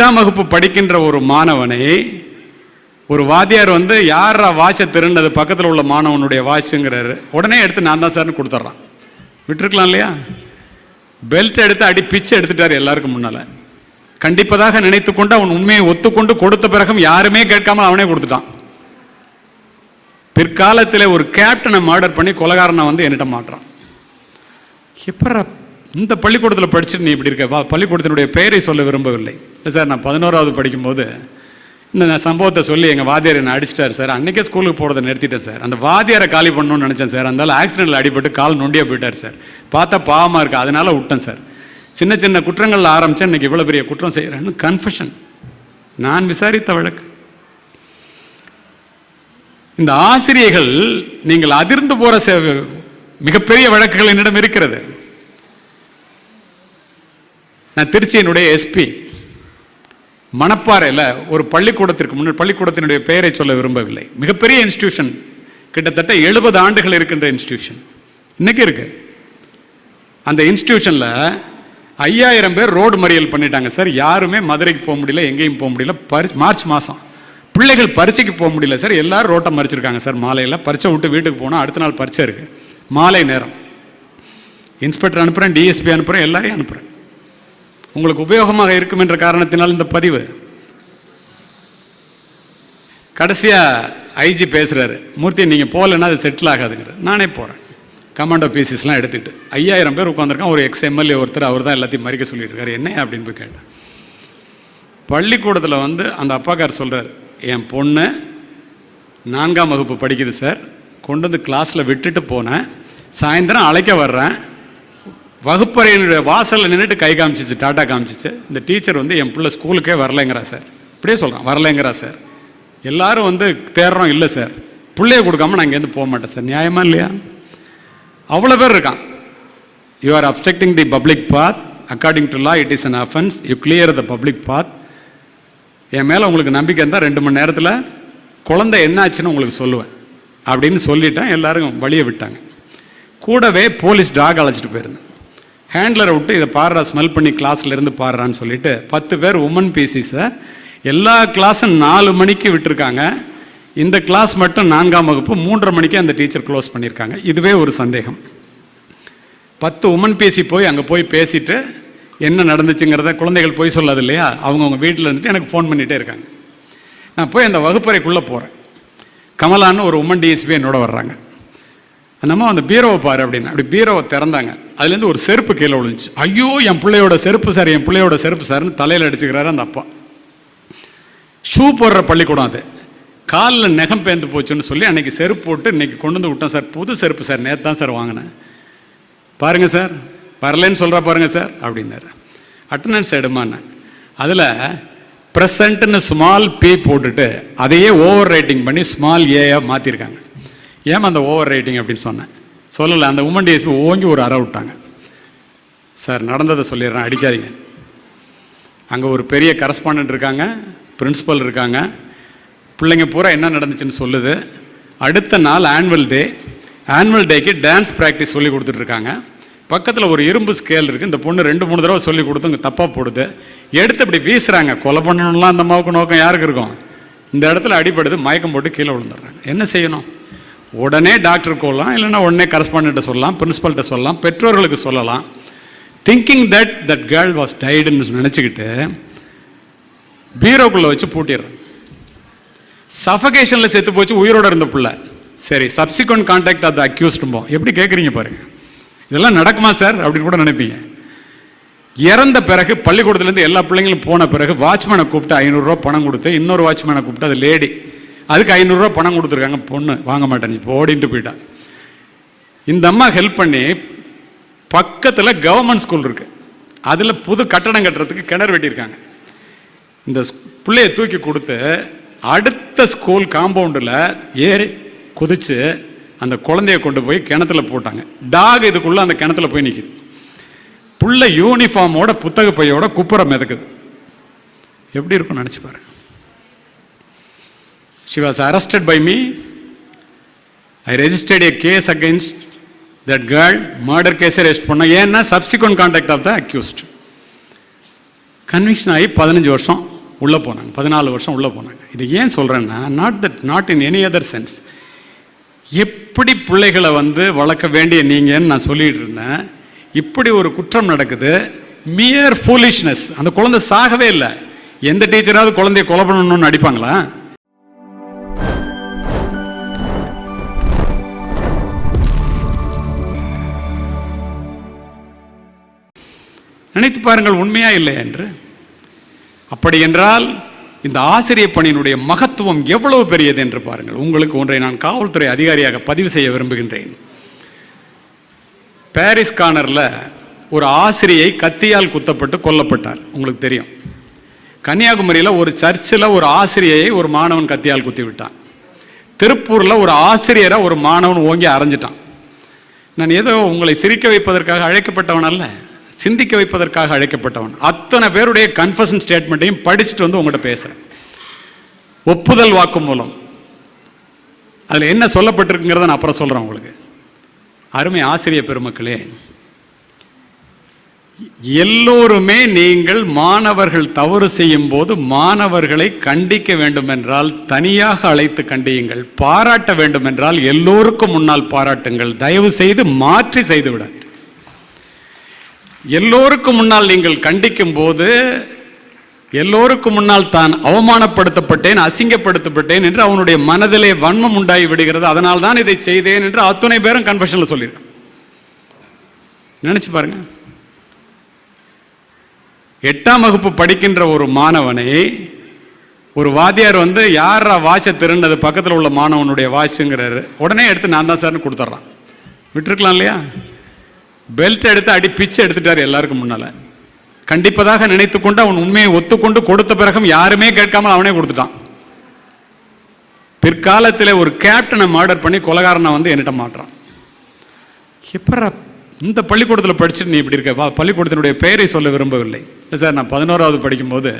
8ஆம் வகுப்பு படிக்கின்ற ஒரு மாணவனை ஒரு வாத்தியார் வந்து யாரா வாட்சை திருண்டது பக்கத்தில் உள்ள மாணவனுடைய வாட்சுங்கிறாரு. உடனே எடுத்து நான் தான் சார்னு கொடுத்துட்றான். விட்டுருக்கலாம் இல்லையா? பெல்ட் எடுத்து அடி பிச்சை எடுத்துட்டார் எல்லாருக்கும் முன்னால். கண்டிப்பதாக நினைத்து கொண்டு அவன் உண்மையை ஒத்துக்கொண்டு கொடுத்த பிறகும் யாருமே கேட்காமல் அவனே கொடுத்துட்டான். பிற்காலத்தில் ஒரு கேப்டனை மர்டர் பண்ணி கொலைகாரனை வந்து என்கிட்ட மாட்டுறான். எப்போ இந்த பள்ளிக்கூடத்தில் படிச்சுட்டு நீ இப்படி இருக்க? பள்ளிக்கூடத்தினுடைய பெயரை சொல்ல விரும்பவில்லை. இல்லை சார், நான் 11வது படிக்கும்போது இந்த சம்பவத்தை சொல்லி எங்கள் வாத்தியார் என்னை அடிச்சிட்டார் சார். அன்றைக்கே ஸ்கூலுக்கு போகிறத நிறுத்திட்டேன் சார். அந்த வாத்தியாரை காலி பண்ணணும்னு நினச்சேன் சார். அதனால ஆக்சிடென்ட்டில் அடிபட்டு கால் நொண்டியாக போயிட்டார் சார். பார்த்தா பாவமாக இருக்குது, அதனால் விட்டேன் சார். சின்ன சின்ன குற்றங்களில் ஆரம்பித்தேன், இன்றைக்கி இவ்வளோ பெரிய குற்றம் செய்கிறேன்னு கன்ஃபெஷன். நான் விசாரித்த வழக்கு. இந்த ஆசிரியர்கள் நீங்கள் அதிர்ந்து போகிற மிகப்பெரிய வழக்குகள் என்னிடம் இருக்கிறது. நான் திருச்சியினுடைய எஸ்பி மணப்பாறையில் ஒரு பள்ளிக்கூடத்திற்கு முன்னாடி, பள்ளிக்கூடத்தினுடைய பெயரை சொல்ல விரும்பவில்லை, மிகப்பெரிய இன்ஸ்டிடியூஷன், கிட்டத்தட்ட 70 ஆண்டுகள் இருக்கின்ற இன்ஸ்டிடியூஷன் இன்னைக்கு இருக்கு. அந்த இன்ஸ்டிடியூஷனில் 5000 பேர் ரோடு மறியல் பண்ணிட்டாங்க சார். யாருமே மதுரைக்கு போக முடியல, எங்கேயும் போக முடியல. மார்ச் மாதம் பிள்ளைகள் பரீட்சைக்கு போக முடியல சார். எல்லாரும் ரோட்டை மறிச்சிருக்காங்க சார். மாலையில் பரீட்சை விட்டு வீட்டுக்கு போனால் அடுத்த நாள் பரீட்சை இருக்குது. மாலை நேரம் இன்ஸ்பெக்டர் அனுப்புகிறேன், டிஎஸ்பி அனுப்புகிறேன், எல்லாரையும் அனுப்புகிறேன். உங்களுக்கு உபயோகமாக இருக்கும் என்ற காரணத்தினால் இந்த பதிவு. கடைசியாக ஐஜி பேசுகிறாரு, மூர்த்தி நீங்கள் போகலன்னா அது செட்டில் ஆகாதுங்கிற. நானே போகிறேன். கமாண்டோ பீசிஸ்லாம் எடுத்துகிட்டு 5000 பேர் உட்காந்துருக்கான். ஒரு எக்ஸ்எம்எல்ஏ ஒருத்தர், அவர் தான் எல்லாத்தையும் மறிக்க சொல்லிட்டு இருக்காரு. என்ன அப்படின்னு போய் கேட்டேன். பள்ளிக்கூடத்தில் வந்து அந்த அப்பாக்கார் சொல்கிறார், என் பொண்ணு 4ஆம் வகுப்பு படிக்குது சார். கொண்டு வந்து கிளாஸில் விட்டுட்டு போனேன். சாயந்தரம் அழைக்க வர்றேன். வகுப்பறையினுடைய வாசலில் நின்றுட்டு கை காமிச்சிச்சு, டாட்டா காமிச்சிச்சு. இந்த டீச்சர் வந்து என் பிள்ளை ஸ்கூலுக்கே வரலைங்கிறா சார். இப்படியே சொல்கிறான், வரலைங்கிறா சார். எல்லாரும் வந்து தேடுறோம், இல்லை சார். பிள்ளைய கொடுக்காம நான் இங்கேருந்து போக மாட்டேன் சார். நியாயமா இல்லையா? அவ்வளோ பேர் இருக்கான். You are obstructing the public path. According to law it is an offence. You clear the public path. என் மேலே உங்களுக்கு நம்பிக்கை இருந்தால் 2 மணி நேரத்தில் குழந்தை என்னாச்சுன்னு உங்களுக்கு சொல்லுவேன் அப்படின்னு சொல்லிட்டேன். எல்லாரும் வழியை விட்டாங்க. கூடவே போலீஸ் டாக் அழைச்சிட்டு போயிருந்தேன். ஹேண்ட்லரை விட்டு இதை பாடுறா, ஸ்மெல் பண்ணி கிளாஸ்லேருந்து பாடுறான்னு சொல்லிட்டு 10 பேர் உமன் பீசிஸை எல்லா கிளாஸும் 4 மணிக்கு விட்டுருக்காங்க. இந்த கிளாஸ் மட்டும் 4ஆம் வகுப்பு 3:30 மணிக்கு அந்த டீச்சர் க்ளோஸ் பண்ணியிருக்காங்க. இதுவே ஒரு சந்தேகம். 10 உமன் பீசி போய் அங்கே போய் பேசிட்டு என்ன நடந்துச்சுங்கிறத, குழந்தைகள் போய் சொல்லாது இல்லையா, அவங்கவுங்க வீட்டில் இருந்துட்டு எனக்கு ஃபோன் பண்ணிகிட்டே இருக்காங்க. நான் போய் அந்த வகுப்பறைக்குள்ளே போகிறேன். கமலான்னு ஒரு உமன் டிஎஸ்பி என்னோட வர்றாங்க. நம்ம அந்த பீரோவை பாரு அப்படின்னு. அப்படி பீரோவை திறந்தாங்க. அதுலேருந்து ஒரு செருப்பு கீழே விழுந்துச்சு. ஐயோ, என் பிள்ளையோட செருப்பு சார், என் பிள்ளையோட செருப்பு சார்னு தலையில் அடிச்சுக்கிறாரு அந்த அப்பா. ஷூ போடுற பள்ளிக்கூடம் அது. காலில் நெகம் பேந்து போச்சுன்னு சொல்லி அன்றைக்கி செருப்பு போட்டு இன்றைக்கி கொண்டு வந்து விட்டேன் சார். புது செருப்பு சார், நேற்று தான் சார் வாங்கினேன். பாருங்கள் சார், வரலன்னு சொல்கிறா பாருங்கள் சார் அப்படின்னாரு. அட்டண்டன்ஸ் எடுமான்னு அதில் ப்ரெசண்ட்டுன்னு ஸ்மால் பி போட்டுட்டு அதையே ஓவர் ரைட்டிங் பண்ணி ஸ்மால் ஏயாக மாற்றிருக்காங்க. ஏன் அந்த ஓவர் ரைட்டிங் அப்படின்னு சொன்னேன். சொல்லலை. அந்த உமன் டிஎஸ்பி ஓங்கி ஒரு அறை விட்டாங்க. சார், நடந்ததை சொல்லிடுறேன், அடிக்காதீங்க. அங்கே ஒரு பெரிய கரஸ்பாண்டன்ட் இருக்காங்க, பிரின்ஸிபல் இருக்காங்க. பிள்ளைங்க பூரா என்ன நடந்துச்சுன்னு சொல்லுது. அடுத்த நாள் ஆனுவல் டே. ஆனுவல் டேக்கு டான்ஸ் ப்ராக்டிஸ் சொல்லி கொடுத்துட்ருக்காங்க. பக்கத்தில் ஒரு இரும்பு ஸ்கேல் இருக்குது. இந்த பொண்ணு 2-3 தடவை சொல்லி கொடுத்து இங்கே தப்பாக போடுது. எடுத்து இப்படி வீசுகிறாங்க. கொலை பண்ணணும்லாம் அந்த அம்மாவுக்கு நோக்கம் யாருக்கு இருக்கும்? இந்த இடத்துல அடிபடுது, மயக்கம் போட்டு கீழே விழுந்துடுறாங்க. என்ன செய்யணும்? உடனே டாக்டருக்கு சொல்லலாம், இல்லைன்னா உடனே கரஸ்பாண்டண்ட்டை சொல்லலாம், பிரின்ஸிபல்கிட்ட சொல்லலாம், பெற்றோர்களுக்கு சொல்லலாம். திங்கிங் தட் கேர்ள் வாஸ் டைடுன்னு நினச்சிக்கிட்டு பீரோக்குள்ளே வச்சு பூட்டிடுறேன். சஃபகேஷனில் செத்து போச்சு, உயிரோடு இருந்த பிள்ளை. சரி, சப்சிக்வெண்ட் கான்டாக்ட் ஆஃப் த அக்யூஸ்டும்போம். எப்படி கேட்குறீங்க பாருங்கள். இதெல்லாம் நடக்குமா சார் அப்படின்னு கூட நினைப்பீங்க. இறந்த பிறகு பள்ளிக்கூடத்துலேருந்து எல்லா பிள்ளைங்களும் போன பிறகு வாட்ச்மேனை கூப்பிட்டு 500 ரூபா பணம் கொடுத்து, இன்னொரு வாட்ச்மேனை கூப்பிட்டு, அது லேடி, அதுக்கு 500 ரூபா பணம் கொடுத்துருக்காங்க. பொண்ணு வாங்க மாட்டேன், இப்போ ஓடிட்டு போயிட்டா. இந்த அம்மா ஹெல்ப் பண்ணி பக்கத்தில் கவர்மெண்ட் ஸ்கூல் இருக்குது, அதில் புது கட்டடம் கட்டுறதுக்கு கிணறு வெட்டியிருக்காங்க. இந்த பிள்ளையை தூக்கி கொடுத்து அடுத்த ஸ்கூல் காம்பவுண்டில் ஏறி குதித்து அந்த குழந்தைய கொண்டு போய் கிணத்துல போட்டாங்க. டாக் இதுக்குள்ளே அந்த கிணத்துல போய் நிற்கிது. புள்ள யூனிஃபார்மோட புத்தக பையோட குப்புற மிதக்குது. எப்படி இருக்கும் நினச்சி பாருங்க. She was arrested by me. I registered a case against that girl. Murder case arrest பண்ண. ஏன்னா subsequent contact of the accused. Conviction ஆகி 15 வருஷம் உள்ளே போனாங்க, 14 வருஷம் உள்ளே போனாங்க. இது ஏன் சொல்கிறேன்னா, not in any other sense. எப்படி பிள்ளைகளை வளர்க்க வேண்டிய நீங்கன்னு நான் சொல்லிட்டு இருந்தேன். இப்படி ஒரு குற்றம் நடக்குது. மியர் ஃபூலிஷ்னஸ். அந்த குழந்தை சாகவே இல்லை. எந்த டீச்சராவது குழந்தைய கொலை பண்ணணும்னு அடிப்பாங்களா? நினைத்து பாருங்கள், உண்மையா இல்லை என்று. அப்படி என்றால் இந்த ஆசிரியர் பணியினுடைய மகத்துவம் எவ்வளவு பெரியது என்று பாருங்கள். உங்களுக்கு ஒன்றை நான் காவல்துறை அதிகாரியாக பதிவு செய்ய விரும்புகின்றேன். பாரிஸ் கார்னரில் ஒரு ஆசிரியை கத்தியால் குத்தப்பட்டு கொல்லப்பட்டார். உங்களுக்கு தெரியும். கன்னியாகுமரியில் ஒரு சர்ச்சில் ஒரு ஆசிரியை ஒரு மாணவன் கத்தியால் குத்தி விட்டான். திருப்பூரில் ஒரு ஆசிரியரை ஒரு மாணவன் ஓங்கி அரைஞ்சிட்டான். நான் ஏதோ உங்களை சிரிக்க வைப்பதற்காக அழைக்கப்பட்டவன் அல்ல, சிந்திக்க வைப்பதற்காக அழைக்கப்பட்டவன். அத்தனை பேருடைய கன்ஃபஷன் ஸ்டேட்மெண்ட்டையும் படிச்சுட்டு உங்கள்கிட்ட பேசுகிறேன். ஒப்புதல் வாக்கு மூலம் அதில் என்ன சொல்லப்பட்டிருக்குங்கிறத நான் அப்புறம் சொல்கிறேன் உங்களுக்கு. அருமை ஆசிரியர் பெருமக்களே, எல்லோருமே நீங்கள் மாணவர்கள் தவறு செய்யும் போது மாணவர்களை கண்டிக்க வேண்டும் என்றால் தனியாக அழைத்து கண்டியுங்கள். பாராட்ட வேண்டும் என்றால் எல்லோருக்கும் முன்னால் பாராட்டுங்கள். தயவு செய்து மாற்றி செய்து விடாதீர்கள். எல்லோருக்கும் முன்னால் நீங்கள் கண்டிக்கும் போது எல்லோருக்கும் முன்னால் தான் அவமானப்படுத்தப்பட்டேன், அசிங்கப்படுத்தப்பட்டேன் என்று அவனுடைய மனதிலே வன்மம் உண்டாகி விடுகிறது. அதனால் தான் இதை செய்தேன் என்று அத்தனை பேரும் கன்ஃபெஷனில் சொல்லியிருக்கான். நினைச்சு பாருங்க. 8ஆம் வகுப்பு படிக்கின்ற ஒரு மாணவனை ஒரு வாத்தியார் யாரா வாட்சை திருண்டது பக்கத்தில் உள்ள மாணவனுடைய வாட்சுங்கிறாரு. உடனே எடுத்து நான் தான் சார்னு கொடுத்துட்றான். விட்டுருக்கலாம் இல்லையா? பெல்ட் எடுத்து அடி பிச்சு எடுத்துட்டார் எல்லாருக்கும் முன்னால. கண்டிப்பதாக நினைத்து கொண்டு அவன் உண்மையை ஒத்துக்கொண்டு கொடுத்த பிறகும் யாருமே கேட்காமல் அவனே கொடுத்துட்டான். பிற்காலத்தில் ஒரு கேப்டனை மர்டர் பண்ணி கொலைகாரனை என்கிட்ட மாட்டுறான். எப்பற இந்த பள்ளிக்கூடத்தில் படிச்சுட்டு நீ இப்படி இருக்க? பள்ளிக்கூடத்தினுடைய பெயரை சொல்ல விரும்பவில்லை. இல்லை சார், நான் 11ஆவது படிக்கும்போது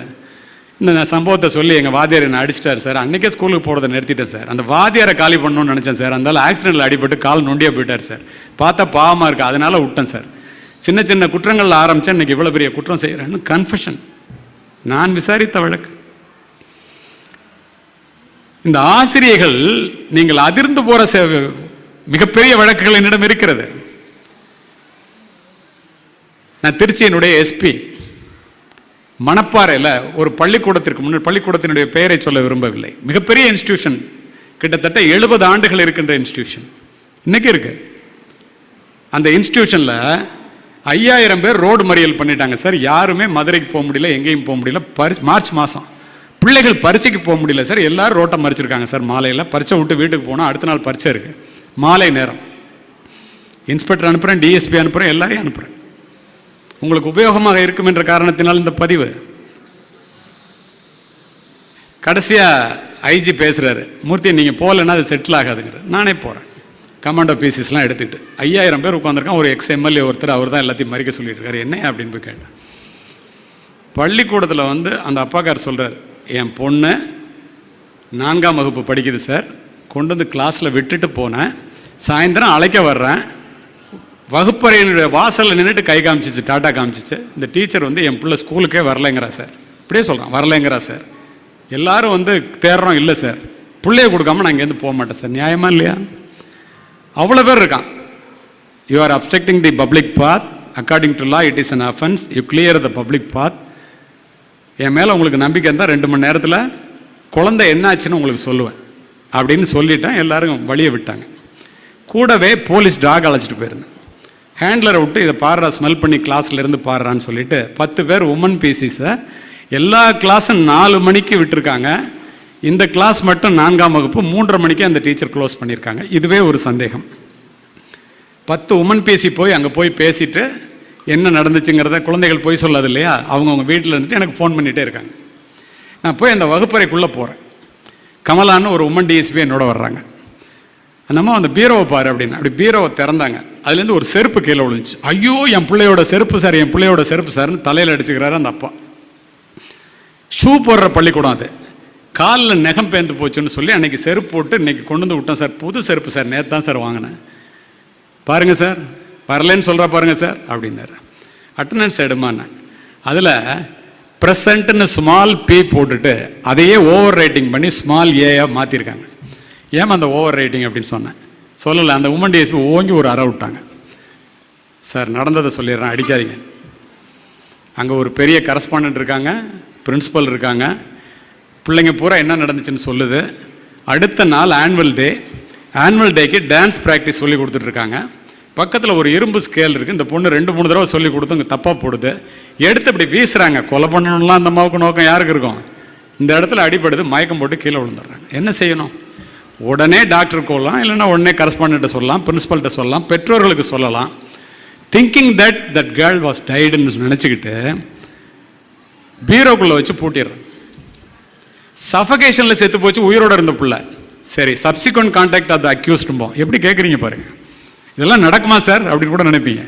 இந்த சம்பவத்தை சொல்லி எங்கள் வாத்தியார் என்னை அடிச்சிட்டார் சார். அன்றைக்கே ஸ்கூலுக்கு போகிறத நிறுத்திட்டேன் சார். அந்த வாத்தியாரை காலி பண்ணணும்னு நினச்சேன் சார். அதனால ஆக்சிடென்ட்டில் அடிபட்டு கால் நொண்டியாக போயிட்டார் சார். பார்த்தா பாவமாக இருக்குது, அதனால விட்டேன் சார். சின்ன சின்ன குற்றங்கள் ஆரம்பித்தேன், இன்றைக்கி இவ்வளோ பெரிய குற்றம் செய்கிறேன்னு கன்ஃபெஷன். நான் விசாரித்த வழக்கு. இந்த ஆசிரியர்கள் நீங்கள் அதிர்ந்து போகிற மிகப்பெரிய வழக்குகள் என்னிடம் இருக்கிறது. நான் திருச்சியினுடைய எஸ்பி மணப்பாறையில் ஒரு பள்ளிக்கூடத்திற்கு முன்னாடி, பள்ளிக்கூடத்தினுடைய பெயரை சொல்ல விரும்பவில்லை, மிகப்பெரிய இன்ஸ்டிடியூஷன், கிட்டத்தட்ட 70 ஆண்டுகள் இருக்கின்ற இன்ஸ்டிடியூஷன் இன்னைக்கு இருக்கு. அந்த இன்ஸ்டிடியூஷனில் 5000 பேர் ரோடு மறியல் பண்ணிட்டாங்க சார். யாருமே மதுரைக்கு போக முடியல, எங்கேயும் போக முடியல. மார்ச் மாதம் பிள்ளைகள் பரீட்சைக்கு போக முடியல சார். எல்லாரும் ரோட்டை மறிச்சிருக்காங்க சார். மாலையில் பரீட்சை விட்டு வீட்டுக்கு போனால் அடுத்த நாள் பரீட்சை இருக்குது. மாலை நேரம் இன்ஸ்பெக்டர் அனுப்புகிறேன், டிஎஸ்பி அனுப்புகிறேன், எல்லாரையும் அனுப்புகிறேன். உங்களுக்கு உபயோகமாக இருக்கும் என்ற காரணத்தினால் இந்த பதிவு. கடைசியாக ஐஜி பேசுகிறாரு, மூர்த்தி நீங்கள் போகலன்னா அது செட்டில் ஆகாதுங்கிறார். நானே போகிறேன். கமாண்டோ பீசிஸ்லாம் எடுத்துகிட்டு 5000 பேர் உட்காந்துருக்கான். ஒரு எம்எல்ஏ ஒருத்தர், அவர் தான் எல்லாத்தையும் மறிக்க சொல்லிட்டு இருக்காரு. என்ன அப்படின்னு போய் கேட்டேன். பள்ளிக்கூடத்தில் அந்த அப்பாக்கார் சொல்கிறார், என் பொண்ணு 4ஆம் வகுப்பு படிக்குது சார். கொண்டு கிளாஸில் விட்டுட்டு போனேன். சாயந்தரம் அழைக்க வர்றேன். வகுப்பறையினுடைய வாசலில் நின்றுட்டு கை காமிச்சிச்சு, டாட்டா காமிச்சிச்சு. இந்த டீச்சர் என் பிள்ளை ஸ்கூலுக்கே வரலைங்கிறா சார். இப்படியே சொல்கிறான், வரலைங்கிறா சார். எல்லாரும் தேடுறோம், இல்லை சார், பிள்ளைய கொடுக்காம நான் இங்கேருந்து போக மாட்டேன் சார். நியாயமா இல்லையா? அவ்வளோ பேர் இருக்கான். You are obstructing the public path. According to law it is an offence. You clear the public path. என் மேலே உங்களுக்கு நம்பிக்கை இருந்தால் 2 மணி நேரத்தில் குழந்தை என்னாச்சுன்னு உங்களுக்கு சொல்லுவேன் அப்படின்னு சொல்லிட்டேன். எல்லாரும் வழியை விட்டாங்க. கூடவே போலீஸ் டாக் அழைச்சிட்டு போயிருந்தேன். ஹேண்ட்லரை விட்டு இதை பாடுறா, ஸ்மெல் பண்ணி கிளாஸ்லேருந்து பாடுறான்னு சொல்லிட்டு 10 பேர் உமன் பீசிஸை எல்லா கிளாஸும் 4 மணிக்கு விட்டுருக்காங்க. இந்த கிளாஸ் மட்டும் 4ஆம் வகுப்பு 3:30 மணிக்கு அந்த டீச்சர் க்ளோஸ் பண்ணியிருக்காங்க. இதுவே ஒரு சந்தேகம். 10 உமன் பேசி போய் அங்கே போய் பேசிட்டு என்ன நடந்துச்சுங்கிறத, குழந்தைகள் போய் சொல்லாது இல்லையா, அவங்கவுங்க வீட்டில் இருந்துட்டு எனக்கு ஃபோன் பண்ணிகிட்டே இருக்காங்க. நான் போய் அந்த வகுப்பறைக்குள்ளே போகிறேன். கமலான்னு ஒரு உமன் டிஎஸ்பி என்னோட வர்றாங்க. அந்தம்மா அந்த பீரோவை பாரு அப்படின்னு. அப்படி பீரோவை திறந்தாங்க. அதுலேருந்து ஒரு செருப்பு கீழே விழுந்துச்சு. ஐயோ, என் பிள்ளையோட செருப்பு சார், என் பிள்ளையோட செருப்பு சார்னு தலையில் அடிச்சுக்கிறாரு அந்த அப்பா. ஷூ போடுற பள்ளிக்கூடம் அது. காலில் நெகம் பேந்து போச்சுன்னு சொல்லி அன்றைக்கி செருப்பு போட்டு இன்றைக்கி கொண்டு விட்டேன் சார். புது செருப்பு சார், நேற்று தான் சார் வாங்கினேன். பாருங்கள் சார், வரலன்னு சொல்கிறா பாருங்கள் சார் அப்படின்னாரு. அட்டண்டன்ஸ் எடுமான்னு. அதில் ப்ரெசண்ட்னு ஸ்மால் பி போட்டுட்டு அதையே ஓவர் ரைட்டிங் பண்ணி ஸ்மால் ஏயா மாற்றிருக்காங்க. ஏமா அந்த ஓவர் ரைட்டிங் அப்படின்னு சொன்னேன். சொல்லலை. அந்த உமன் டிஎஸ்பி ஓங்கி ஒரு அறை விட்டாங்க. சார் நடந்ததை சொல்லிடுறேன், அடிக்காதீங்க. அங்கே ஒரு பெரிய கரஸ்பாண்டன்ட் இருக்காங்க, பிரின்ஸிபல் இருக்காங்க. பிள்ளைங்க பூரா என்ன நடந்துச்சுன்னு சொல்லுது. அடுத்த நாள் ஆனுவல் டேக்கு டான்ஸ் ப்ராக்டிஸ் சொல்லி கொடுத்துட்ருக்காங்க. பக்கத்தில் ஒரு இரும்பு ஸ்கேல் இருக்குது. இந்த பொண்ணு 2-3 தடவை சொல்லி கொடுத்து அங்கே தப்பாக போடுது. எடுத்து இப்படி வீசுகிறாங்க. கொலை பண்ணணும்லாம் அந்த அம்மாவுக்கு நோக்கம் யாருக்கு இருக்கும்? இந்த இடத்துல அடிபடுது, மயக்கம் போட்டு கீழே விழுந்துடுறாங்க. என்ன செய்யணும்? உடனே டாக்டர் போகலாம், இல்லைன்னா உடனே கரஸ்பாண்டண்ட்டை சொல்லலாம், பிரின்ஸிபல்கிட்ட சொல்லலாம், பெற்றோர்களுக்கு சொல்லலாம். திங்கிங் தட் கேர்ள் வாஸ் டைடுன்னு நினச்சிக்கிட்டு பீரோக்குள்ளே வச்சு பூட்டிடுறேன். சஃபகேஷனில் செத்து போச்சு, உயிரோடு இருந்த பிள்ளை. சரி, சப்சிக்வெண்ட் கான்டாக்ட் ஆஃப் த அக்யூஸ்டும்போம். எப்படி கேட்குறீங்க பாருங்கள். இதெல்லாம் நடக்குமா சார் அப்படின்னு கூட நினைப்பீங்க.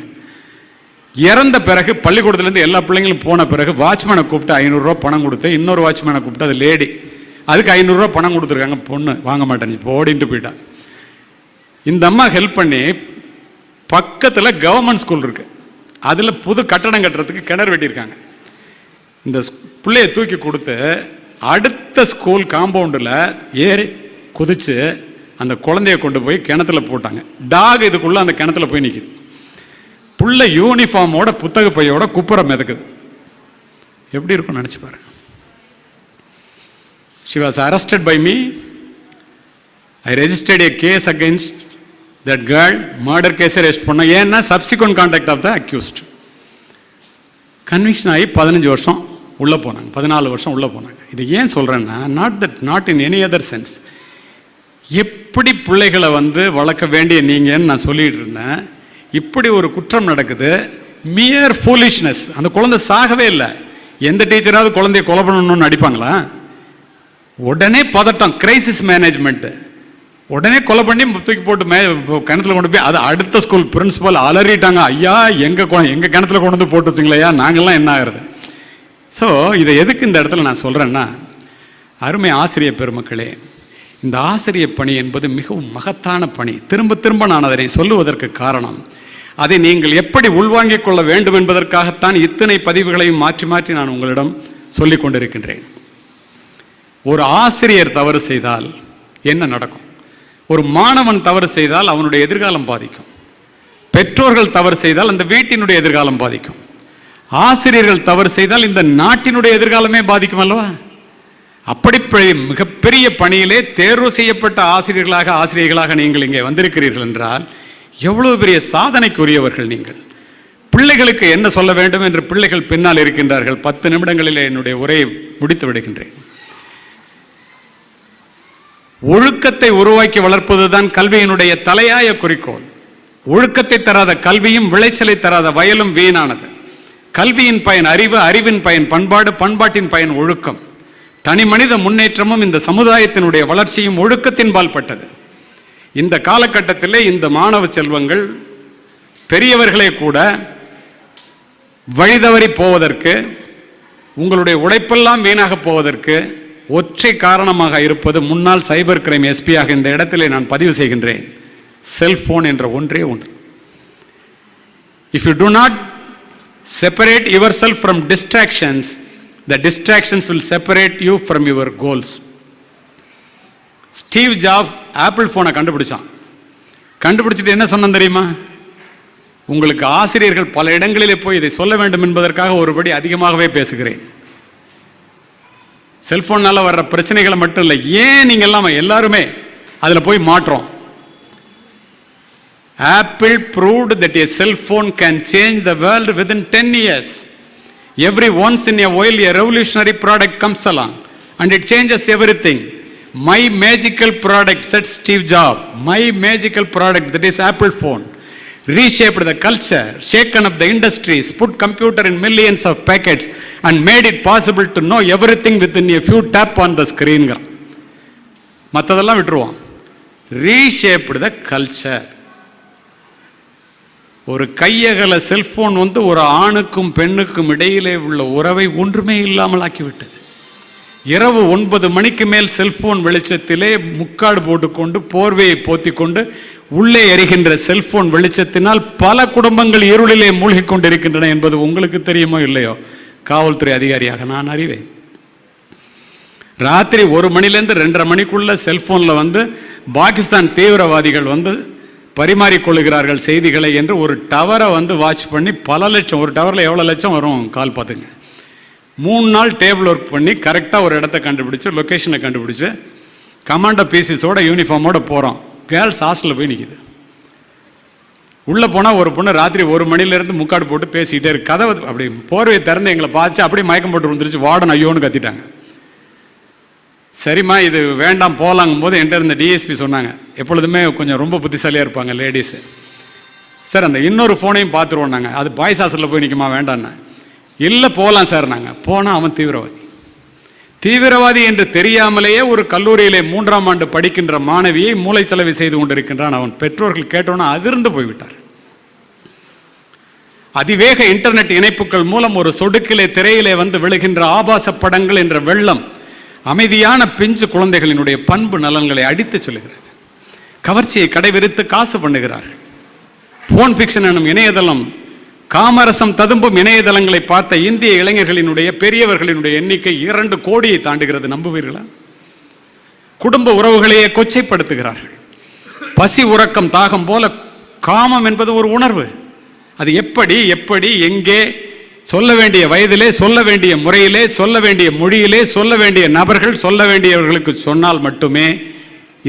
இறந்த பிறகு பள்ளிக்கூடத்துலேருந்து எல்லா பிள்ளைங்களும் போன பிறகு வாட்ச்மேனை கூப்பிட்டு 500 ரூபா பணம் கொடுத்து, இன்னொரு வாட்ச்மேனை கூப்பிட்டு, அது லேடி, அதுக்கு 500 ரூபா பணம் கொடுத்துருக்காங்க. பொண்ணு வாங்க மாட்டேன்னு இப்போ ஓடிட்டு போயிட்டா. இந்த அம்மா ஹெல்ப் பண்ணி பக்கத்தில் கவர்மெண்ட் ஸ்கூல் இருக்குது, அதில் புது கட்டடம் கட்டுறதுக்கு கிணறு வெட்டியிருக்காங்க. இந்த பிள்ளையை தூக்கி கொடுத்து அடுத்த ஸ்கூல் காம்பவுண்டில் ஏறி குதித்து அந்த குழந்தைய கொண்டு போய் கிணத்துல போட்டாங்க. டாக் இதுக்குள்ளே அந்த கிணத்துல போய் நிற்குது. புள்ள யூனிஃபார்மோட புத்தக பையோட குப்புறம் மிதக்குது. எப்படி இருக்கும் நினச்சி பாருங்க. She was arrested by me. I registered a case against that girl. Murder கேஸை ரெஜிஸ்டர் பண்ண. ஏன்னா subsequent contact of the accused. Conviction ஆகி 15 வருஷம் உள்ளே போனாங்க, 14 வருஷம் உள்ளே போனாங்க. இது ஏன் சொல்கிறேன்னா, not in any other sense. எப்படி பிள்ளைகளை வளர்க்க வேண்டிய நீங்கன்னு நான் சொல்லிட்டு இருந்தேன். இப்படி ஒரு குற்றம் நடக்குது. மியர் ஃபூலிஷ்னஸ். அந்த குழந்தை சாகவே இல்லை. எந்த டீச்சராவது குழந்தைய கொலை பண்ணணும்னு அடிப்பாங்களா? உடனே பதட்டம், கிரைசிஸ் மேனேஜ்மெண்ட்டு. உடனே கொலை பண்ணி தூக்கி போட்டு கிணத்துல கொண்டு போய், அது அடுத்த ஸ்கூல் பிரின்ஸிபல் அலறிட்டாங்க. ஐயா, எங்கள் கிணத்துல கொண்டு வந்து போட்டு வச்சுங்களா, நாங்கள்லாம் என்ன ஆகிறது? ஸோ இதை எதுக்கு இந்த இடத்துல நான் சொல்கிறேன்னா, அருமை ஆசிரியர் பெருமக்களே, இந்த ஆசிரியர் பணி என்பது மிகவும் மகத்தான பணி. திரும்ப திரும்ப நான் அதனை சொல்லுவதற்கு காரணம், அதை நீங்கள் எப்படி உள்வாங்கிக் கொள்ள வேண்டும் என்பதற்காகத்தான் இத்தனை பதிவுகளையும் மாற்றி மாற்றி நான் உங்களிடம் சொல்லிக் கொண்டிருக்கின்றேன். ஒரு ஆசிரியர் தவறு செய்தால் என்ன நடக்கும்? ஒரு மாணவன் தவறு செய்தால் அவனுடைய எதிர்காலம் பாதிக்கும். பெற்றோர்கள் தவறு செய்தால் அந்த வீட்டினுடைய எதிர்காலம் பாதிக்கும். ஆசிரியர்கள் தவறு செய்தால் இந்த நாட்டினுடைய எதிர்காலமே பாதிக்கும் அல்லவா? அப்படி மிகப்பெரிய பணியிலே தேர்வு செய்யப்பட்ட ஆசிரியர்களாக நீங்கள் இங்கே வந்திருக்கிறீர்கள் என்றால் எவ்வளவு பெரிய சாதனைக்குரியவர்கள் நீங்கள். பிள்ளைகளுக்கு என்ன சொல்ல வேண்டும் என்று பிள்ளைகள் பின்னால் இருக்கின்றார்கள். 10 நிமிடங்களிலே என்னுடைய உரையை முடித்து விடுகின்றேன். ஒழுக்கத்தை உருவாக்கி வளர்ப்பதுதான் கல்வியினுடைய தலையாய குறிக்கோள். ஒழுக்கத்தை தராத கல்வியும் விளைச்சலை தராத வயலும் வீணானது. கல்வியின் பயன் அறிவு, அறிவின் பயன் பண்பாடு, பண்பாட்டின் பயன் ஒழுக்கம். தனி மனித முன்னேற்றமும் இந்த சமுதாயத்தினுடைய வளர்ச்சியும் ஒழுக்கத்தின் பால்பட்டது. இந்த காலகட்டத்திலே இந்த மாணவ செல்வங்கள் பெரியவர்களே கூட வழிதவறி போவதற்கு, உங்களுடைய உழைப்பெல்லாம் வீணாக போவதற்கு ஒற்றை காரணமாக இருப்பது முன்னாள் சைபர் கிரைம் எஸ்பியாக இந்த இடத்திலே நான் பதிவு செய்கின்றேன், செல்போன் என்ற ஒன்றே ஒன்று. If you do not separate yourself from distractions, the distractions will separate you from your goals. Steve job apple ஃபோனை கண்டுபிடிச்சிட்டு என்ன சொன்னான் தெரியுமா? உங்களுக்கு ஆசிரியர்கள் பல இடங்களிலே போய் இதை சொல்ல வேண்டும் என்பதற்காக ஒருபடி அதிகமாகவே பேசுகிறேன். செல்போனால் வர்ற பிரச்சனைகளை மட்டும் இல்லை, ஏன் நீங்கள் எல்லாருமே அதில் போய் மாற்றோம். Apple proved that a cell phone can change the world within 10 years. Every once in a while a revolutionary product comes along and it changes everything. My magical product, said Steve Jobs, my magical product, that is Apple phone, reshaped the culture, shaken up the industries, put computer in millions of packets and made it possible to know everything within a few tap on the screen. மற்றதெல்லாம் விட்டுருவோம். reshaped the culture. ஒரு கையகல cellphone ஒரு ஆணுக்கும் பெண்ணுக்கும் இடையிலே உள்ள உறவை ஒன்றுமே இல்லாமல் ஆக்கிவிட்டது. இரவு 9 மணிக்கு மேல் செல்போன் வெளிச்சத்திலே முக்காடு போட்டுக்கொண்டு போர்வையை போத்திக்கொண்டு உள்ளே எரிகின்ற செல்போன் வெளிச்சத்தினால் பல குடும்பங்கள் இருளிலே மூழ்கி கொண்டிருக்கின்றன என்பது உங்களுக்கு தெரியுமோ இல்லையோ, காவல்துறை அதிகாரியாக நான் அறிவேன். ராத்திரி 1 மணிலேருந்து 2:30 மணிக்குள்ள செல்போனில் வந்து பாகிஸ்தான் தீவிரவாதிகள் வந்து பரிமாறிக்கொள்ளுகிறார்கள் செய்திகளை என்று ஒரு டவரை வந்து வாட்ச் பண்ணி பல லட்சம், ஒரு டவரில் எவ்வளோ லட்சம் வரும் கால் பார்த்துங்க. 3 நாள் டேபிள் ஒர்க் பண்ணி கரெக்டாக ஒரு இடத்த கண்டுபிடிச்சி லொக்கேஷனை கண்டுபிடிச்சி கமாண்டோ பீசிஸோட யூனிஃபார்மோட போகிறோம். கேர்ள்ஸ் ஹாஸ்டலில் போய் நிற்கிது. உள்ளே போனால் ஒரு பொண்ணு ராத்திரி 1 மணிலேருந்து முக்காடு போட்டு பேசிக்கிட்டே இருக்கு. கதவை அப்படி போர்வையை திறந்து எங்களை பார்த்து அப்படியே மயக்கம் போட்டு வந்துருச்சு. வார்டன் ஐயோன்னு கத்திட்டாங்க. சரிம்மா இது வேண்டாம் போகலாங்கும் போது என்கிட்ட இருந்த டிஎஸ்பி சொன்னாங்க, எப்பொழுதுமே கொஞ்சம் ரொம்ப புத்திசாலியாக இருப்பாங்க லேடிஸு. சார் அந்த இன்னொரு ஃபோனையும் பார்த்துருவோம் நாங்கள், அது பாய்ஸ் ஹாஸ்டலில் போய் நிற்குமா வேண்டான்னு. இல்லை போகலாம் சார். நாங்கள் போனால் அவன் தீவிரவாதி என்று தெரியாமலேயே ஒரு கல்லூரியிலே 3ஆம் ஆண்டு படிக்கின்ற மாணவியை மூளைச்சலவை செய்து கொண்டிருக்கின்றான். அவன் பெற்றோர்கள் கேட்டோன்னா அதிர்ந்து போய்விட்டார். அதிவேக இன்டர்நெட் இணைப்புகள் மூலம் ஒரு சொடுக்கிலே திரையிலே வந்து விழுகின்ற ஆபாச படங்கள் என்ற வெள்ளம் அமைதியான பிஞ்சு குழந்தைகளினுடைய பண்பு நலன்களை அடித்து சொல்லுகிறது. கவர்ச்சியை கடைவிரித்து காசு பண்ணுகிறார்கள். போன் ஃபிக்ஷன் எனும் இணையதளம், காமரசம் ததும்பும் இணையதளங்களை பார்த்த இந்திய இளைஞர்களினுடைய பெரியவர்களினுடைய எண்ணிக்கை 2 கோடியை தாண்டுகிறது. நம்புவீர்களா? குடும்ப உறவுகளையே கொச்சைப்படுத்துகிறார்கள். பசி உறக்கம் தாகம் போல காமம் என்பது ஒரு உணர்வு. அது எப்படி எங்கே சொல்ல வேண்டிய வயதிலே, சொல்ல வேண்டிய முறையிலே, சொல்ல வேண்டிய மொழியிலே, சொல்ல வேண்டிய நபர்கள், சொல்ல வேண்டியவர்களுக்கு சொன்னால் மட்டுமே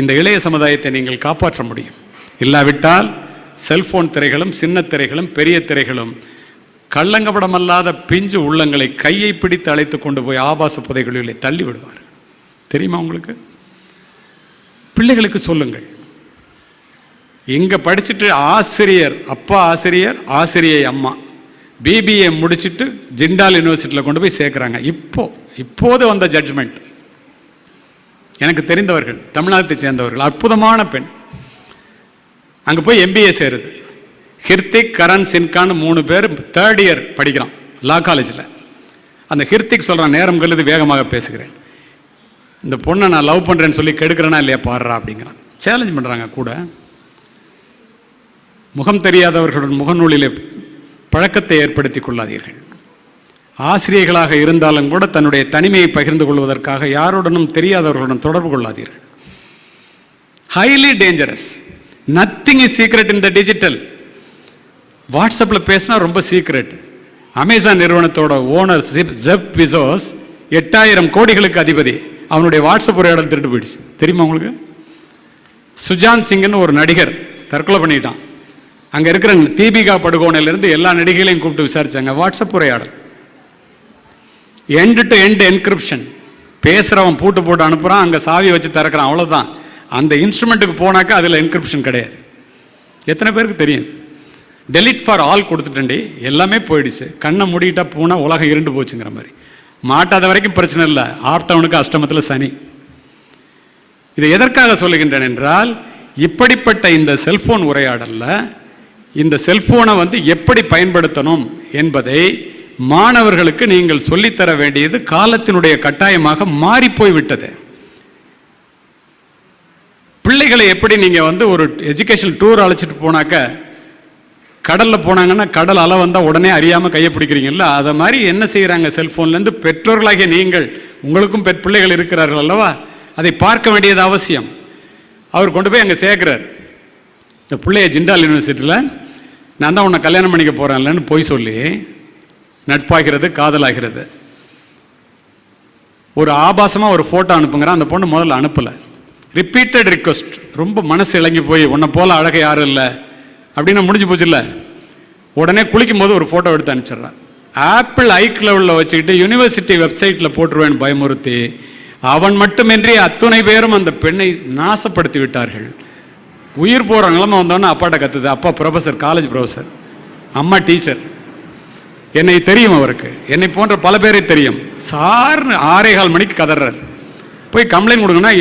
இந்த இளைய சமுதாயத்தை நீங்கள் காப்பாற்ற முடியும். இல்லாவிட்டால் செல்போன் திரைகளும் சின்ன திரைகளும் பெரிய திரைகளும் கள்ளங்கபடமல்லாத பிஞ்சு உள்ளங்களை கையை பிடித்து அழைத்து கொண்டு போய் ஆபாச புதைகளிலே தள்ளி விடுவார். தெரியுமா உங்களுக்கு? பிள்ளைகளுக்கு சொல்லுங்கள். இங்கே படிச்சுட்டு ஆசிரியர், அப்பா ஆசிரியர், ஆசிரியை அம்மா, பிபிஏ முடிச்சுட்டு ஜிண்டால் யூனிவர்சிட்டியில் கொண்டு போய் சேர்க்குறாங்க. இப்போது வந்த ஜட்ஜ்மெண்ட், எனக்கு தெரிந்தவர்கள், தமிழ்நாட்டை சேர்ந்தவர்கள், அற்புதமான பெண், அங்கே போய் எம்பிஏ சேருது. ஹிர்திக், கரண், சின்கான்னு 3 பேர் 3rd இயர் படிக்கிறான் லா காலேஜில். அந்த ஹிர்திக் சொல்கிறான், நேரம் கழுது வேகமாக பேசுகிறேன், இந்த பொண்ணை நான் லவ் பண்ணுறேன்னு சொல்லி கெடுக்கிறேன்னா இல்லையா பாடுறா அப்படிங்கிறான். சேலஞ்ச் பண்ணுறாங்க. கூட முகம் தெரியாதவர்களுடன் முகநூலிலே பழக்கத்தை ஏற்படுத்தி கொள்ளாதீர்கள். ஆசிரியர்களாக இருந்தாலும் கூட தன்னுடைய தனிமையை பகிர்ந்து கொள்வதற்காக யாருடனும் தெரியாதவர்களுடன் தொடர்பு கொள்ளாதீர்கள். Highly dangerous. Nothing is secret in the digital. வாட்ஸ்அப்பில் பேசினா ரொம்ப சீக்ரெட். அமேசான் நிறுவனத்தோட ஓனர் ஜெஃப் பெசோஸ் 8000 கோடிகளுக்கு அதிபதி. அவனுடைய வாட்ஸ்அப் உரையாடல் திருட்டு போயிடுச்சு. தெரியுமா உங்களுக்கு? சுஜாந்த் சிங்னு ஒரு நடிகர் தற்கொலை பண்ணிட்டான். அங்கே இருக்கிற தீபிகா படுகோனையிலிருந்து எல்லா நடிகைகளையும் கூப்பிட்டு விசாரிச்சாங்க. வாட்ஸ்அப் உரையாடல், எண்ட் டு எண்ட் என்கிரிப்ஷன். பேசுகிறவன் பூட்டு போட்டு அனுப்புகிறான், அங்கே சாவி வச்சு திறக்கிறான், அவ்வளோதான். அந்த இன்ஸ்ட்ருமெண்ட்டுக்கு போனாக்கா அதில் என்கிரிப்ஷன் கிடையாது. எத்தனை பேருக்கு தெரியும்? டெலிட் ஃபார் ஆல் கொடுத்துட்டேன்டி, எல்லாமே போயிடுச்சு. கண்ணை மூடிக்கிட்டா போனால் உலகம் இருண்டு போச்சுங்கிற மாதிரி. மாட்டாத வரைக்கும் பிரச்சனை இல்லை, ஆப்டவுனுக்கு அஷ்டமத்தில் சனி. இதை எதற்காக சொல்லுகின்றேன் என்றால், இப்படிப்பட்ட இந்த செல்போன் உரையாடலில் இந்த செல்போனை வந்து எப்படி பயன்படுத்தணும் என்பதை மாணவர்களுக்கு நீங்கள் சொல்லித்தர வேண்டியது காலத்தினுடைய கட்டாயமாக மாறிப்போய் விட்டது. பிள்ளைகளை எப்படி நீங்கள் வந்து ஒரு எஜுகேஷன் டூர் அழைச்சிட்டு போனாக்க, கடலில் போனாங்கன்னா கடல் அலை வந்தால் உடனே அறியாமல் கையை பிடிக்கிறீங்கல்ல, அதை மாதிரி என்ன செய்கிறாங்க செல்ஃபோன்லேருந்து பெற்றோர்களாகிய நீங்கள், உங்களுக்கும் பிள்ளைகள் இருக்கிறார்கள் அல்லவா, அதை பார்க்க வேண்டியது அவசியம். அவர் கொண்டு போய் அங்கே சேர்க்குறார். இந்த பிள்ளைய ஜிண்டால் யூனிவர்சிட்டியில் நான் தான் உன்னை கல்யாணம் பண்ணிக்க போகிறேன்லன்னு போய் சொல்லி நட்பாகிறது, காதலாகிறது. ஒரு ஆபாசமாக ஒரு ஃபோட்டோ அனுப்புங்கிறான். அந்த பொண்ணு முதல்ல அனுப்பலை. Repeated request. ரொம்ப மனசு இறங்கி போய் உன்னை போல் அழக யாரும் இல்லை அப்படின்னு முடிஞ்சு போச்சு. இல்லை, உடனே குளிக்கும் போது ஒரு ஃபோட்டோ எடுத்து அனுப்பிச்சிட்றான். ஆப்பிள் ஐக்ளவுடில் வச்சுக்கிட்டு யூனிவர்சிட்டி வெப்சைட்டில் போட்டுருவேன் பயமுறுத்தி, அவன் மட்டுமின்றி அத்துணை பேரும் அந்த பெண்ணை நாசப்படுத்தி விட்டார்கள். உயிர் போகிற நிலைமை வந்தோன்னே அப்பாட்ட கத்துது. அப்பா ப்ரொஃபஸர், காலேஜ் ப்ரொஃபஸர், அம்மா டீச்சர். என்னை தெரியும், அவருக்கு என்னை போன்ற பல பேரை தெரியும். சார்னு 6:15 மணிக்கு கதறார். போய் கம்ப்ளைண்ட் கொடுங்கன்னா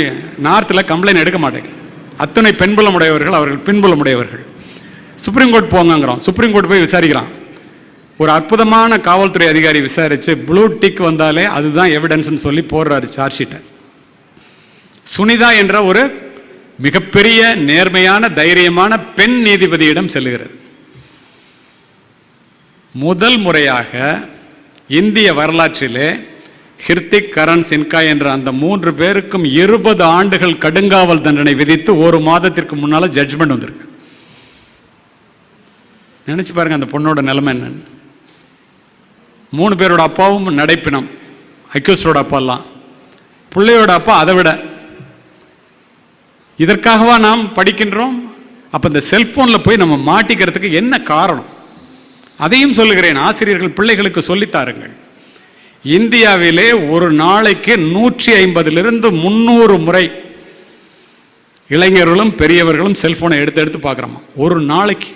நார்த்தில் கம்ப்ளைண்ட் எடுக்க மாட்டேங்குது. அத்தனை பெண்புலம் உடையவர்கள், அவர்கள் பின்புலம் உடையவர்கள். சுப்ரீம் கோர்ட் போங்கிறான். சுப்ரீம் கோர்ட் போய் விசாரிக்கிறான். ஒரு அற்புதமான காவல்துறை அதிகாரி விசாரித்து ப்ளூ டிக் வந்தாலே அதுதான் எவிடன்ஸ்னு சொல்லி போடுறாரு சார்ஜ் ஷீட்டை. சுனிதா என்ற ஒரு மிகப்பெரிய நேர்மையான தைரியமான பெண் நீதிபதியிடம் செல்லுகிறது. முதல் முறையாக இந்திய வரலாற்றிலே ஹிருத்திக், கரண், சின்கா என்ற அந்த 3 பேருக்கும் 20 ஆண்டுகள் கடுங்காவல் தண்டனை விதித்து 1 மாதத்திற்கு முன்னால ஜட்ஜ்மெண்ட் வந்திருக்கு. நினைச்சு பாருங்க அந்த பொண்ணோட நிலைமை என்னன்னு. 3 பேரோட அப்பாவும் நடைப்பினம், அக்யூஸ்டோட அப்பாலாம். பிள்ளையோட அப்பா அதை விட. இதற்காகவா நாம் படிக்கின்றோம்? அப்போ இந்த செல்போனில் போய் நம்ம மாட்டிக்கிறதுக்கு என்ன காரணம்? அதையும் சொல்லுகிறேன், ஆசிரியர்கள் பிள்ளைகளுக்கு சொல்லித்தாருங்கள். இந்தியாவிலே ஒரு நாளைக்கு 150லிருந்து 300 முறை இளைஞர்களும் பெரியவர்களும் செல்போனை எடுத்து பார்க்குறோமா ஒரு நாளைக்கு.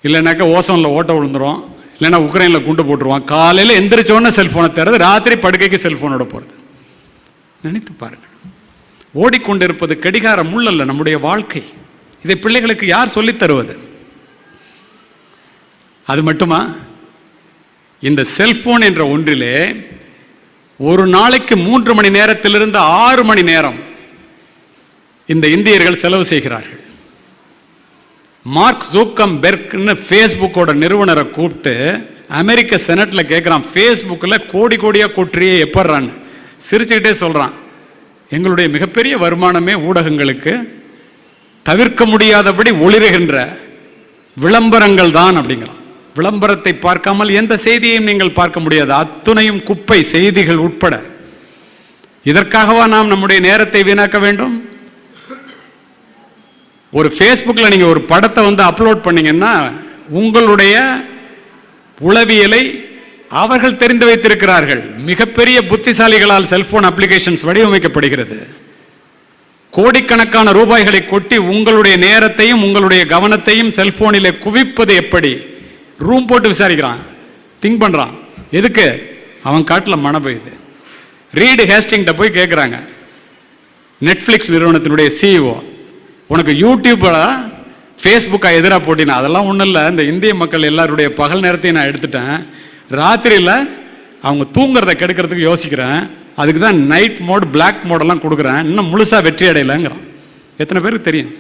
இல்லைனாக்கா ஓசோனில் ஓட்ட விழுந்துரும், இல்லைன்னா உக்ரைனில் குண்டு போட்டுருவான். காலையில் எந்திரிச்சோன்னே செல்ஃபோனை தர்றது, ராத்திரி படுக்கைக்கு செல்ஃபோனோட போகிறது. நினைத்து பாருங்கள். ஓடிக்கொண்டிருப்பது கடிகார முள்ளல்ல நம்முடைய வாழ்க்கை. இதை பிள்ளைகளுக்கு யார் சொல்லித் தருவது? அது மட்டுமா? இந்த செல்போன் என்ற ஒன்றிலே ஒரு நாளைக்கு 3 மணி நேரத்திலிருந்து 6 மணி நேரம் இந்த இந்தியர்கள் செலவு செய்கிறார்கள். மார்க் ஜூக்கம்பெர்க்னு ஃபேஸ்புக்கோட நிறுவனரை கூப்பிட்டு அமெரிக்க செனட்டில் கேட்குறான், ஃபேஸ்புக்கில் கோடி கோடியாக கொட்டுறியே எப்பட்றான்னு. சிரிச்சுக்கிட்டே சொல்கிறான், எங்களுடைய மிகப்பெரிய வருமானமே ஊடகங்களுக்கு தவிர்க்க முடியாதபடி ஒளிருகின்ற விளம்பரங்கள் தான் அப்படிங்கிறான். விளம்பரத்தை பார்க்காமல் எந்த செய்தியையும் நீங்கள் பார்க்க முடியாது, அத்துணையும் குப்பை செய்திகள் உட்பட. இதற்காகவா நாம் நம்முடைய நேரத்தை வீணாக்க வேண்டும்? ஒரு ஃபேஸ்புக்கில் நீங்கள் ஒரு படத்தை அப்லோட் பண்ணீங்கன்னா உங்களுடைய உளவியலை அவர்கள் தெரிந்து வைத்திருக்கிறார்கள். மிகப்பெரிய புத்திசாலிகளால் செல்போன் அப்ளிகேஷன்ஸ் வடிவமைக்கப்படுகிறது. கோடிக்கணக்கான ரூபாய்களை கொட்டி உங்களுடைய நேரத்தையும் உங்களுடைய கவனத்தையும் செல்போனிலே குவிப்பது எப்படி? ரூம் போட்டு விசாரிக்கிறான், திங்க் பண்ணுறான். எதுக்கு? அவன் காட்டில் மழை பெய்யுது. ரீடு ஹேஸ்டிங்கிட்ட போய் கேட்குறாங்க, நெட்ஃப்ளிக்ஸ் நிறுவனத்தினுடைய சிஇஓ, உனக்கு யூடியூப்பா ஃபேஸ்புக்கா எதிராக போட்டினா? அதெல்லாம் ஒன்றும் இல்லை, இந்த இந்திய மக்கள் எல்லாருடைய பகல் நேரத்தையும் நான் எடுத்துட்டேன், ராத்திரியில் அவங்க தூங்குறதை கெடுக்கிறதுக்கு யோசிக்கிறேன், அதுக்கு தான் நைட் மோட் பிளாக் மோடெல்லாம் கொடுக்குறேன், இன்னும் முழுசாக வெற்றி அடையலைங்கிறான். எத்தனை பேருக்கு தெரியும்?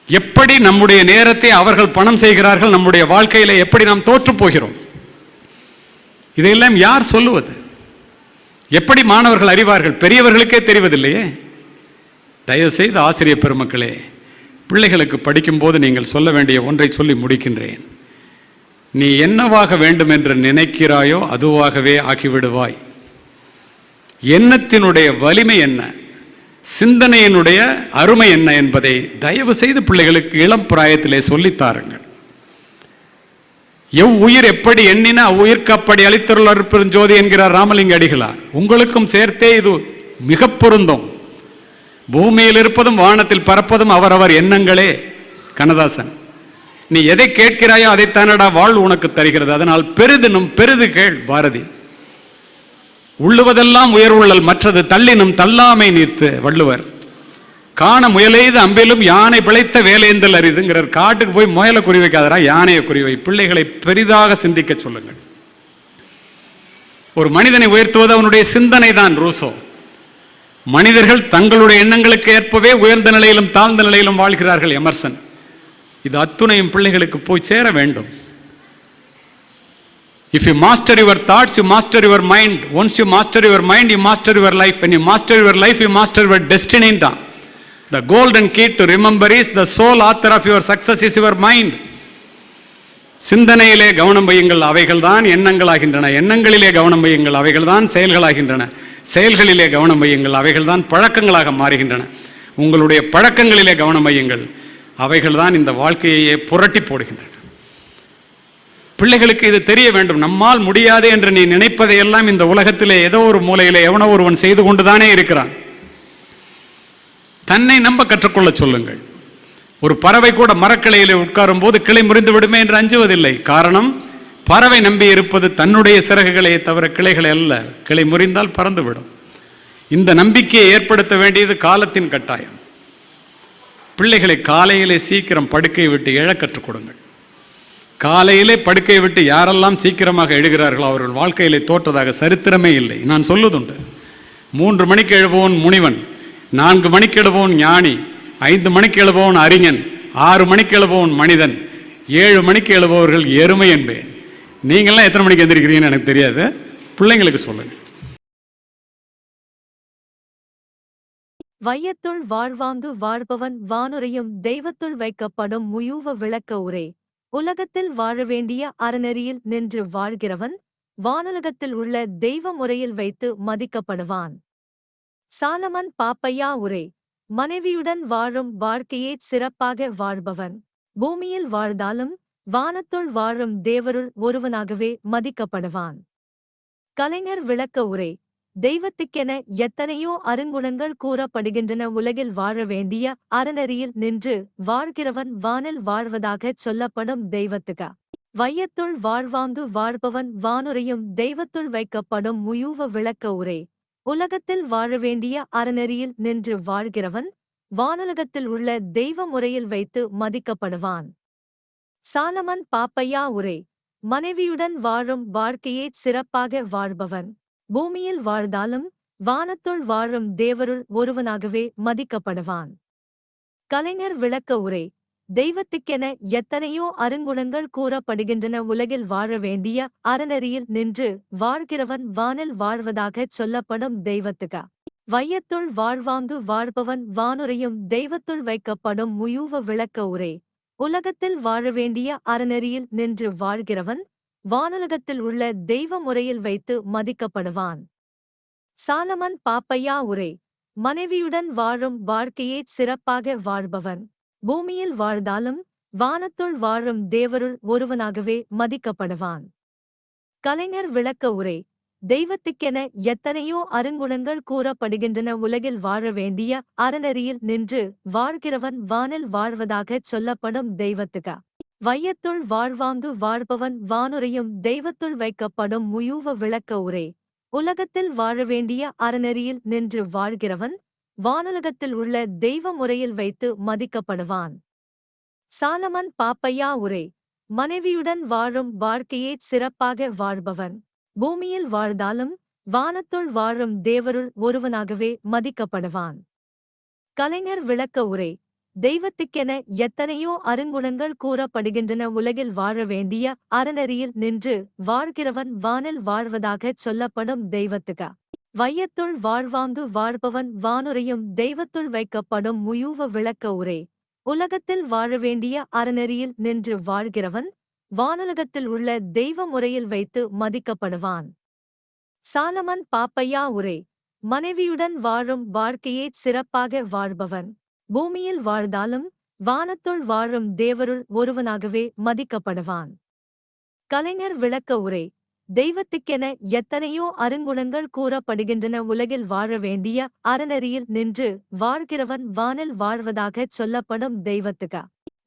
எப்படி நம்முடைய நேரத்தை அவர்கள் பணம் செய்கிறார்கள், நம்முடைய வாழ்க்கையில் எப்படி நாம் தோற்று போகிறோம்? இதையெல்லாம் யார் சொல்லுவது? எப்படி மாணவர்கள் அறிவார்கள்? பெரியவர்களுக்கே தெரிவதில்லையே. தயவுசெய்து ஆசிரியர் பெருமக்களே, பிள்ளைகளுக்கு படிக்கும்போது நீங்கள் சொல்ல வேண்டிய ஒன்றை சொல்லி முடிக்கின்றேன். நீ என்னவாக வேண்டும் என்று நினைக்கிறாயோ அதுவாகவே ஆக்கிவிடுவாய். எண்ணத்தினுடைய வலிமை என்ன, சிந்தனையினுடைய அருமை என்ன என்பதை தயவு செய்து பிள்ளைகளுக்கு இளம் பிராயத்திலே சொல்லித்தாருங்கள். உயிர் எப்படி எண்ணின அவ்வுயிர்க்கு அப்படி அளித்தருள் பெருஞ்சோதி என்கிறார் ராமலிங்க அடிகளார். உங்களுக்கும் சேர்த்தே இது மிக பொருந்தும். பூமியில் இருப்பதும் வானத்தில் பறப்பதும் அவரவர் எண்ணங்களே. கண்ணதாசன். நீ எதை கேட்கிறாயோ அதைத்தானடா வாழ் உனக்கு தருகிறது, அதனால் பெரிதினும் பெரிது கேள். பாரதி. உள்ளுவதெல்லாம் உயர்வுள்ளல் மற்றது தள்ளினும் தள்ளாமை நீர்த்து. வள்ளுவர். காண முயலெய்து அம்பிலும் யானை பிழைத்த வேலேந்தல் அரிதுங்கிறார். காட்டுக்கு போய் முயலை குறி வைக்காதரா, யானையை குறிவை. பிள்ளைகளை பெரிதாக சிந்திக்க சொல்லுங்கள். ஒரு மனிதனை உயர்த்துவது அவனுடைய சிந்தனை தான். ரூசோ. மனிதர்கள் தங்களுடைய எண்ணங்களுக்கு ஏற்பவே உயர்ந்த நிலையிலும் தாழ்ந்த நிலையிலும் வாழ்கிறார்கள். எமர்சன். இது அத்துணையும் பிள்ளைகளுக்கு போய் சேர வேண்டும். If you master your thoughts, you master your mind. Once you master your mind, you master your life. When you master your life, you master your destiny. The golden key to remember is the sole author of your success is your mind. சிந்தனையிலே கவனம் வையுங்கள், அவைகள் தான் எண்ணங்களாகின்றன. எண்ணங்களிலே கவனம் வையுங்கள், அவைகள் தான் செயல்களாகின்றன. செயல்களிலே கவனம் வையுங்கள், அவைகள் தான் பழக்கங்களாக மாறுகின்றன. உங்களுடைய பழக்கங்களிலே கவனம் வையுங்கள், அவைகள் தான் இந்த வாழ்க்கையை புரட்டி போடுகின்றன. பிள்ளைகளுக்கு இது தெரிய வேண்டும். நம்மால் முடியாது என்று நீ நினைப்பதையெல்லாம் இந்த உலகத்திலே ஏதோ ஒரு மூலையிலே எவனோ ஒருவன் செய்து கொண்டுதானே இருக்கிறான். தன்னை நம்ப கற்றுக்கொள்ள சொல்லுங்கள். ஒரு பறவை கூட மரக்கிளையிலே உட்காரும் போது கிளை முறிந்து விடுமே என்று அஞ்சுவதில்லை. காரணம், பறவை நம்பி இருப்பது தன்னுடைய சிறகுகளை தவிர கிளைகளை அல்ல. கிளை முறிந்தால் பறந்துவிடும். இந்த நம்பிக்கையை ஏற்படுத்த வேண்டியது காலத்தின் கட்டாயம். பிள்ளைகளை காலையிலே சீக்கிரம் படுக்கை விட்டு எழ கற்றுக் கொடுங்கள். காலையிலே படுக்கை விட்டு யாரெல்லாம் சீக்கிரமாக எழுகிறார்களோ அவர்கள் வாழ்க்கையிலே தோற்றதாக சரித்திரமே இல்லை. நான் சொல்லுதுண்டு. 3 மணிக்கு எழுபவன் முனிவன், 4 மணிக்கு எழுபவன் ஞானி, 5 மணிக்கு எழுபவன் அறிஞன், 6 மணிக்கு எழுபவன் மனிதன், 7 மணிக்கு எழுபவர்கள் எருமை என்பேன். நீங்கள்லாம் எத்தனை மணிக்கு எந்திரிக்கிறீங்கன்னு எனக்கு தெரியாது, பிள்ளைங்களுக்கு சொல்லுங்க. வையத்துள் வாழ்வாங்கு வாழ்பவன் வானுரையும் தெய்வத்துள் வைக்கப்படும் முயூவ விளக்க உரை. உலகத்தில் வாழ வேண்டிய அறநெறியில் நின்று வாழ்கிறவன் வானுலகத்தில் உள்ள தெய்வ முறையில் வைத்து மதிக்கப்படுவான். சாலமன் பாப்பையா உரை. மனைவியுடன் வாழும் வாழ்க்கையே சிறப்பாக வாழ்பவன் பூமியில் வாழ்ந்தாலும் வானத்துள் வாழும் தேவருள் ஒருவனாகவே மதிக்கப்படுவான். கலைஞர் விளக்க உரை. தெய்வத்துக்கென எத்தனையோ அருங்குணங்கள் கூறப்படுகின்றன. உலகில் வாழ வேண்டிய அறநெறியில் நின்று வாழ்கிறவன் வானில் வாழ்வதாகச் சொல்லப்படும் தெய்வத்துக்கா. வையத்துள் வாழ்வாங்கு வாழ்பவன் வானுரையும் தெய்வத்துள் வைக்கப்படும் முயூவ விளக்க உரை. உலகத்தில் வாழ வேண்டிய அறநெறியில் நின்று வாழ்கிறவன் வானுலகத்தில் உள்ள தெய்வ முறையில் வைத்து மதிக்கப்படுவான். சாலமன் பாப்பையா உரை. மனைவியுடன் வாழும் வாழ்க்கையே சிறப்பாக வாழ்பவன் பூமியில் வாழ்ந்தாலும் வானத்துள் வாழும் தேவருள் ஒருவனாகவே மதிக்கப்படுவான். கலைஞர் விளக்க உரை. தெய்வத்துக்கென எத்தனையோ அருங்குணங்கள் கூறப்படுகின்றன. உலகில் வாழ வேண்டிய அறநெறியில் நின்று வாழ்கிறவன் வானில் வாழ்வதாகச் சொல்லப்படும் தெய்வத்துக்கா. வையத்துள் வாழ்வாங்கு வாழ்பவன் வானுரையும் தெய்வத்துள் வைக்கப்படும் முயூவ விளக்க உரை. உலகத்தில் வாழ வேண்டிய அறநெறியில் நின்று வாழ்கிறவன் வானுலகத்தில் உள்ள தெய்வ முறையில் வைத்து மதிக்கப்படுவான். சாலமன் பாப்பையா உரை. மனைவியுடன் வாழும் வாழ்க்கையே சிறப்பாக வாழ்பவன் பூமியில் வாழ்ந்தாலும் வானத்துள் வாழும் தேவருள் ஒருவனாகவே மதிக்கப்படுவான். கலைஞர் விளக்க உரை. தெய்வத்துக்கென எத்தனையோ அருங்குணங்கள் கூறப்படுகின்றன. உலகில் வாழ வேண்டிய அறநெறியில் நின்று வாழ்கிறவன் வானில் வாழ்வதாகச் சொல்லப்படும் தெய்வத்துக்கா. வையத்துள் வாழ்வாங்கு வாழ்பவன் வானுரையும் தெய்வத்துள் வைக்கப்படும் முயூவ விளக்க உரை. உலகத்தில் வாழ வேண்டிய அறநெறியில் நின்று வாழ்கிறவன் வானுலகத்தில் உள்ள தெய்வ முறையில் வைத்து மதிக்கப்படுவான். சாலமன் பாப்பையா உரை. மனைவியுடன் வாழும் வாழ்க்கையே சிறப்பாக வாழ்பவன் பூமியில் வாழ்ந்தாலும் வானத்துள் வாழும் தேவருள் ஒருவனாகவே மதிக்கப்படுவான். கலைஞர் விளக்க உரை. தெய்வத்துக்கென எத்தனையோ அருங்குணங்கள் கூறப்படுகின்றன. உலகில் வாழ வேண்டிய அறநெறியில் நின்று வாழ்கிறவன் வானில் வாழ்வதாகச் சொல்லப்படும் தெய்வத்துக்கா. வையத்துள் வாழ்வாங்கு வாழ்பவன் வானுரையும் தெய்வத்துள் வைக்கப்படும் முயூவ விளக்க உரை. உலகத்தில் வாழ வேண்டிய அறநெறியில் நின்று வாழ்கிறவன் வானுலகத்தில் உள்ள தெய்வ முறையில் வைத்து மதிக்கப்படுவான். சாலமன் பாப்பையா உரை. மனைவியுடன் வாழும் வாழ்க்கையே சிறப்பாக வாழ்பவன் பூமியில் வாழ்ந்தாலும் வானத்துள் வாழும் தேவருள் ஒருவனாகவே மதிக்கப்படுவான். கலைஞர் விளக்க உரை. தெய்வத்துக்கென எத்தனையோ அருங்குணங்கள் கூறப்படுகின்றன. உலகில் வாழ வேண்டிய அறநெறியில் நின்று வாழ்கிறவன் வானில் வாழ்வதாகச் சொல்லப்படும் தெய்வத்துக்கா.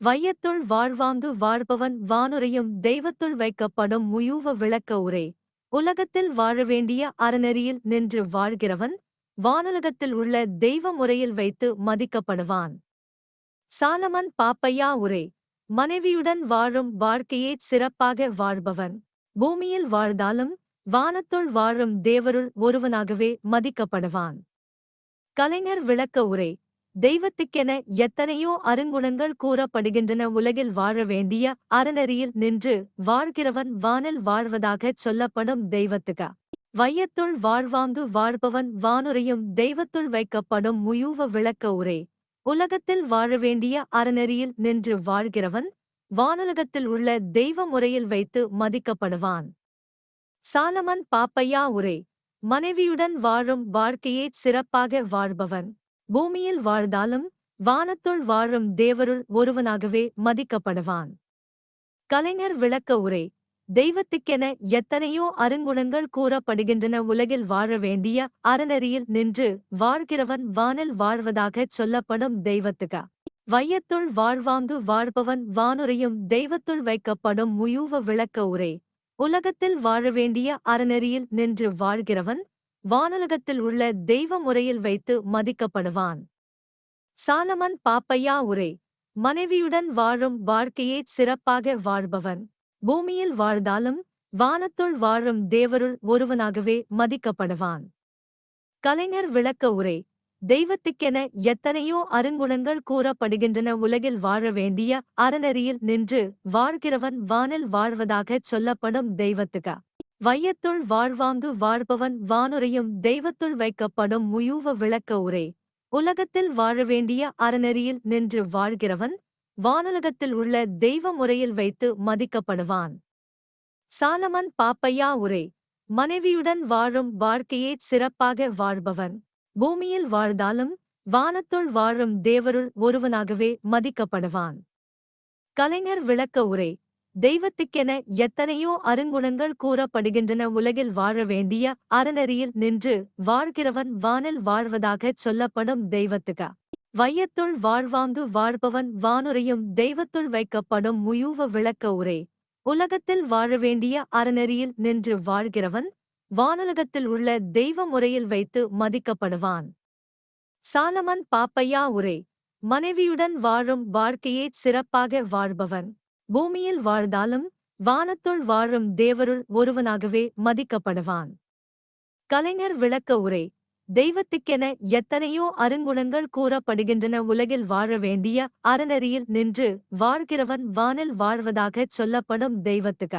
வையத்துள் வாழ்வாங்கு வாழ்பவன் வானுரையும் தெய்வத்துள் வைக்கப்படும் முயூவ விளக்க உரை. உலகத்தில் வாழ வேண்டிய அறநெறியில் நின்று வாழ்கிறவன் வானுலகத்தில் உள்ள தெய்வ முறையில் வைத்து மதிக்கப்படுவான். சாலமன் பாப்பையா உரை. மனைவியுடன் வாழும் வாழ்க்கையே சிறப்பாக வாழ்பவன் பூமியில் வாழ்ந்தாலும் வானத்துள் வாழும் தேவருள் ஒருவனாகவே மதிக்கப்படுவான். கலைஞர் விளக்க உரை. தெய்வத்துக்கென எத்தனையோ அருங்குணங்கள் கூறப்படுகின்றன. உலகில் வாழ வேண்டிய அறநெறியில் நின்று வாழ்கிறவன் வானில் வாழ்வதாகச் சொல்லப்படும் தெய்வத்துக்கா. வையத்துள் வாழ்வாங்கு வாழ்பவன் வானுரையும் தெய்வத்துள் வைக்கப்படும் முயூவ விளக்க உரை. உலகத்தில் வாழ வேண்டிய அறநெறியில் நின்று வாழ்கிறவன் வானுலகத்தில் உள்ள தெய்வ முறையில் வைத்து மதிக்கப்படுவான். சாலமன் பாப்பையா உரை. மனைவியுடன் வாழும் வாழ்க்கையே சிறப்பாக வாழ்பவன் பூமியில் வாழ்ந்தாலும் வானத்துள் வாழும் தேவருள் ஒருவனாகவே மதிக்கப்படுவான். கலைஞர் விளக்க உரை. தெய்வத்துக்கென எத்தனையோ அருங்குணங்கள் கூறப்படுகின்றன. உலகில் வாழ வேண்டிய அறநெறியில் நின்று வாழ்கிறவன் வானில் வாழ்வதாகச் சொல்லப்படும் தெய்வத்துக்கா. வையத்துள் வாழ்வாங்கு வாழ்பவன் வானுரையும் தெய்வத்துள் வைக்கப்படும் முயூவ விளக்க உரை. உலகத்தில் வாழ வேண்டிய அறநெறியில் நின்று வாழ்கிறவன் வானுலகத்தில் உள்ள தெய்வ முறையில் வைத்து மதிக்கப்படுவான். சாலமன் பாப்பையா உரை. மனைவியுடன் வாழும் வாழ்க்கையே சிறப்பாக வாழ்பவன் பூமியில் வாழ்ந்தாலும் வானத்துள் வாழும் தேவருள் ஒருவனாகவே மதிக்கப்படுவான். கலைஞர் விளக்க உரை. தெய்வத்துக்கென எத்தனையோ அருங்குணங்கள் கூறப்படுகின்றன. உலகில் வாழ வேண்டிய அறநெறியில் நின்று வாழ்கிறவன் வானில் வாழ்வதாகச் சொல்லப்படும் தெய்வத்துக. வையத்துள் வாழ்வாங்கு வாழ்பவன் வானுரையும் தெய்வத்துள் வைக்கப்படும் முயூவ விளக்க உரை. உலகத்தில் வாழ வேண்டிய அறநெறியில் நின்று வாழ்கிறவன் வானுலகத்தில் உள்ள தெய்வ முறையில் வைத்து மதிக்கப்படுவான். சாலமன் பாப்பையா உரை. மனைவியுடன் வாழும் வாழ்க்கையே சிறப்பாக வாழ்பவன் பூமியில் வாழ்ந்தாலும் வானத்துள் வாழும் தேவருள் ஒருவனாகவே மதிக்கப்படுவான். கலைஞர் விளக்க உரை. தெய்வத்துக்கென எத்தனையோ அருங்குணங்கள் கூறப்படுகின்றன. உலகில் வாழ வேண்டிய அறநெறியில் நின்று வாழ்கிறவன் வானில் வாழ்வதாகச் சொல்லப்படும் தெய்வத்துக. வையத்துள் வாழ்வாங்கு வாழ்பவன் வானுரையும் தெய்வத்துள் வைக்கப்படும் முயூவ விளக்க உரை. உலகத்தில் வாழ வேண்டிய அறநெறியில் நின்று வாழ்கிறவன் வானுலகத்தில் உள்ள தெய்வ முறையில் வைத்து மதிக்கப்படுவான். சாலமன் பாப்பையா உரை. மனைவியுடன் வாழும் வாழ்க்கையே சிறப்பாக வாழ்பவன் பூமியில் வாழ்ந்தாலும் வானத்துள் வாழும் தேவருள் ஒருவனாகவே மதிக்கப்படுவான். கலைஞர் விளக்க உரை. தெய்வத்துக்கென எத்தனையோ அருங்குணங்கள் கூறப்படுகின்றன. உலகில் வாழ வேண்டிய அறநெறியில் நின்று வாழ்கிறவன் வானில் வாழ்வதாகச் சொல்லப்படும் தெய்வத்துக.